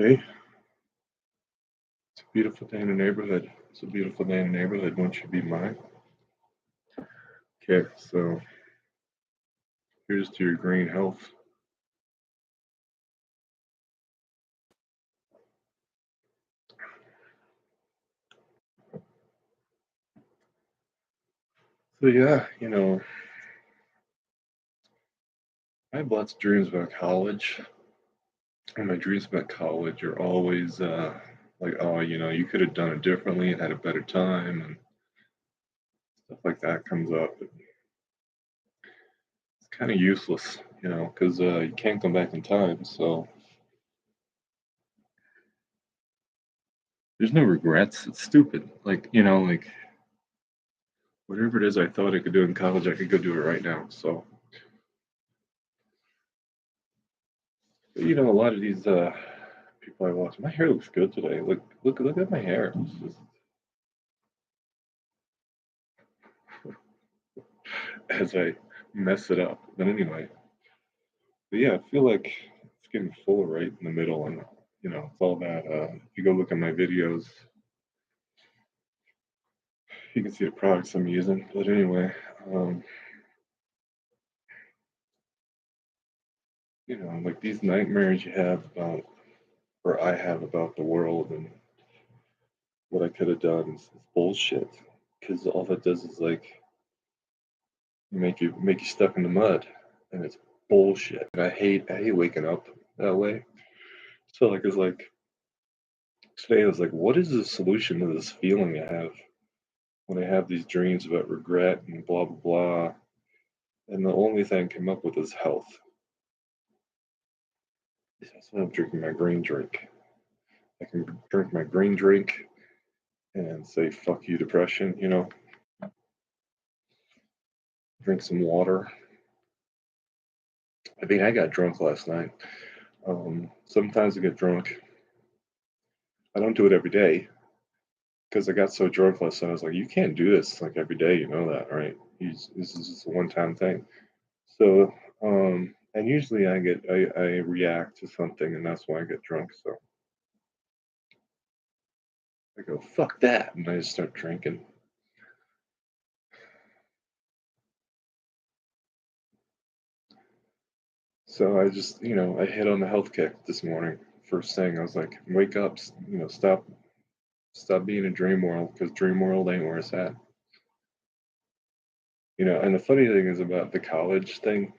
Hey, it's a beautiful day in the neighborhood. It's a beautiful day in the neighborhood. Won't you be mine? Okay, so here's to your green health. So yeah, I have lots of dreams about college, and my dreams about college are always like, oh, you could have done it differently and had a better time, and stuff like that comes up. It's kind of useless, because you can't come back in time. So there's no regrets. It's stupid. Like whatever it is I thought I could do in college, I could go do it right now. So a lot of these people I watch, my hair looks good today. Look at my hair. As I mess it up. But anyway, but yeah, I feel like it's getting full right in the middle, and it's all that. If you go look at my videos, you can see the products I'm using. But anyway, um, like these nightmares you have about, or I have about the world and what I could have done is bullshit. Because all that does is like make you stuck in the mud, and it's bullshit. And I hate waking up that way. So like it's like today I was like, what is the solution to this feeling I have when I have these dreams about regret and blah blah blah? And the only thing I came up with is health. So I'm drinking my green drink. I can drink my green drink and say fuck you depression, drink some water. I mean I got drunk last night. Sometimes I get drunk. I don't do it every day because I got so drunk last night. I was like, you can't do this like every day, you know that, right? This is just a one-time thing. So, and usually I react to something, and that's why I get drunk. So I go, fuck that, and I just start drinking. So I just, I hit on the health kick this morning. First thing, I was like, wake up, stop being in dream world because dream world ain't where it's at. And the funny thing is about the college thing.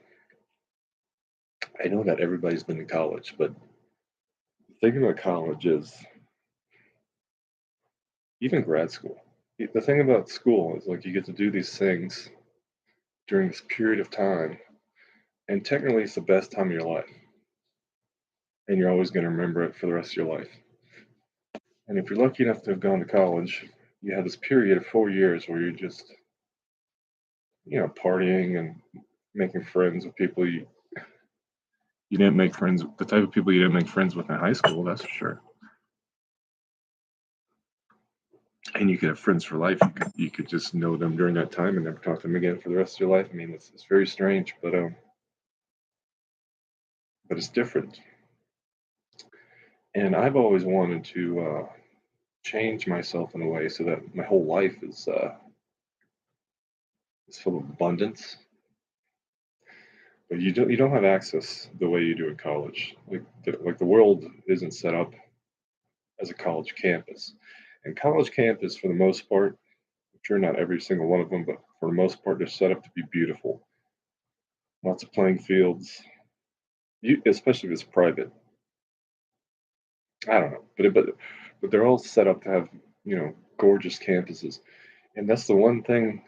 I know that everybody's been to college, but the thing about college is even grad school. The thing about school is like you get to do these things during this period of time, and technically it's the best time of your life, and you're always going to remember it for the rest of your life. And if you're lucky enough to have gone to college, you have this period of 4 years where you're just, partying and making friends with people you didn't make friends, the type of people you didn't make friends with in high school, that's for sure. And you could have friends for life. You could just know them during that time and never talk to them again for the rest of your life. I mean, it's very strange, but it's different. And I've always wanted to change myself in a way so that my whole life is full of abundance. But you don't have access the way you do in college. Like the world isn't set up as a college campus. And college campus, for the most part, I'm sure not every single one of them, but for the most part, they're set up to be beautiful. Lots of playing fields, especially if it's private. I don't know, but they're all set up to have gorgeous campuses, and that's the one thing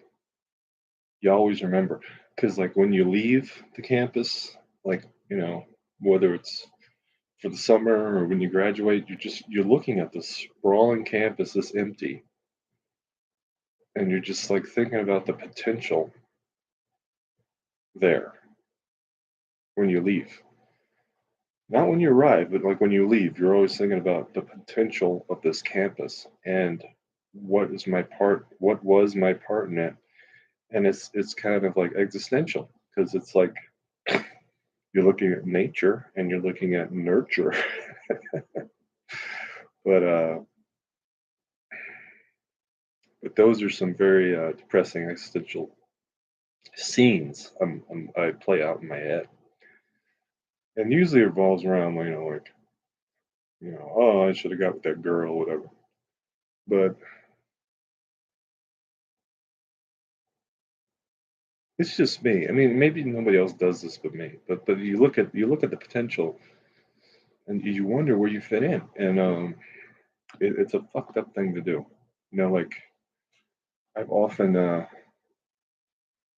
you always remember. Because like when you leave the campus, like whether it's for the summer or when you graduate, you're looking at this sprawling campus that's empty, and you're just like thinking about the potential there when you leave. Not when you arrive, but like when you leave, you're always thinking about the potential of this campus and what was my part in it. And it's kind of like existential because it's like you're looking at nature and you're looking at nurture. But those are some very depressing existential scenes I play out in my head, and usually revolves around like oh, I should have got with that girl, whatever. But it's just me. I mean, maybe nobody else does this but me. But you look at the potential, and you wonder where you fit in, and it's a fucked up thing to do. Like I've often uh,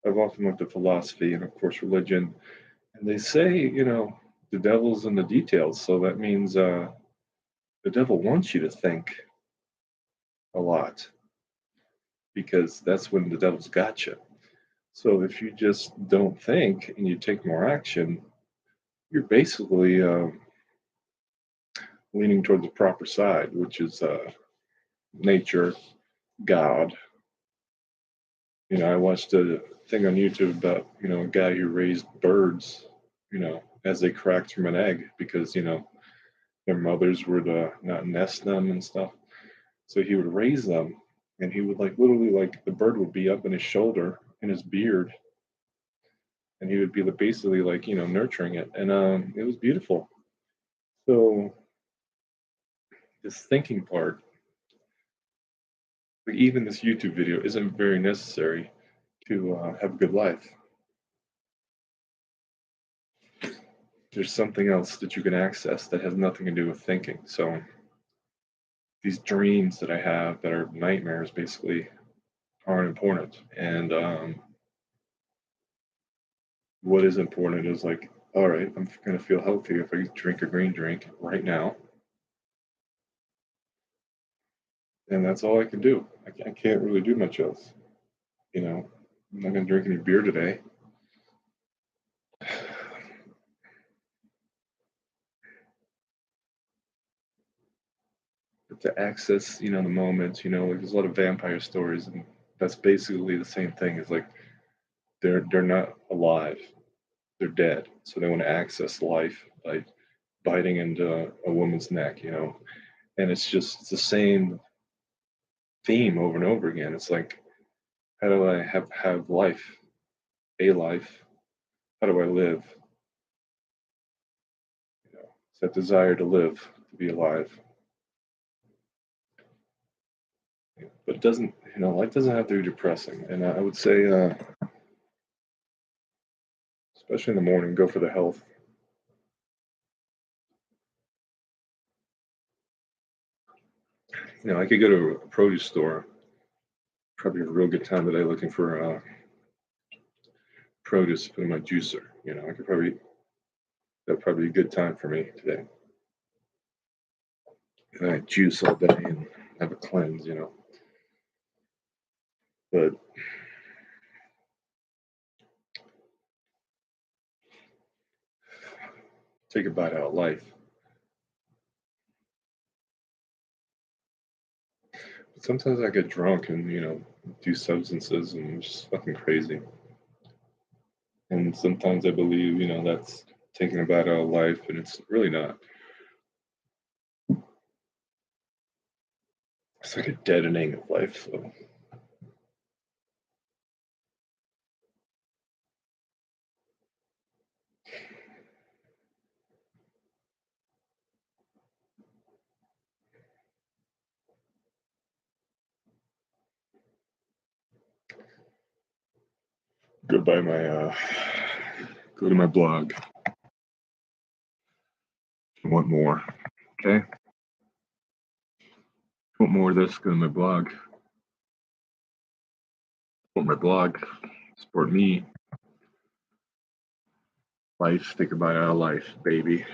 I've often looked at philosophy and of course religion, and they say the devil's in the details. So that means the devil wants you to think a lot because that's when the devil's got you. So if you just don't think and you take more action, you're basically leaning towards the proper side, which is nature, God. I watched a thing on YouTube about a guy who raised birds, as they cracked from an egg because their mothers would not nest them and stuff. So he would raise them, and he would like literally like the bird would be up in his shoulder in his beard, and he would be basically like nurturing it, and it was beautiful. So this thinking part, like even this YouTube video, isn't very necessary to have a good life. There's something else that you can access that has nothing to do with thinking. So these dreams that I have that are nightmares basically aren't important. And what is important is like, all right, I'm going to feel healthy if I drink a green drink right now. And that's all I can do. I can't really do much else. I'm not going to drink any beer today. But to access, the moment, like there's a lot of vampire stories, and that's basically the same thing. Is like they're not alive, they're dead, so they want to access life by biting into a woman's neck, and it's the same theme over and over again. It's like, how do I have life, a life? How do I live? It's that desire to live, to be alive. But it doesn't, life doesn't have to be depressing. And I would say, especially in the morning, go for the health. I could go to a produce store, probably a real good time today looking for produce to put in my juicer. That'd probably be a good time for me today. And I juice all day and have a cleanse, But take a bite out of life. But sometimes I get drunk and, do substances and it's just fucking crazy. And sometimes I believe, that's taking a bite out of life, and it's really not. It's like a deadening of life. So go buy my go to my blog. If you want more, okay? If you want more of this, go to my blog. Support my blog. Support me. Life, take a bite out of life, baby.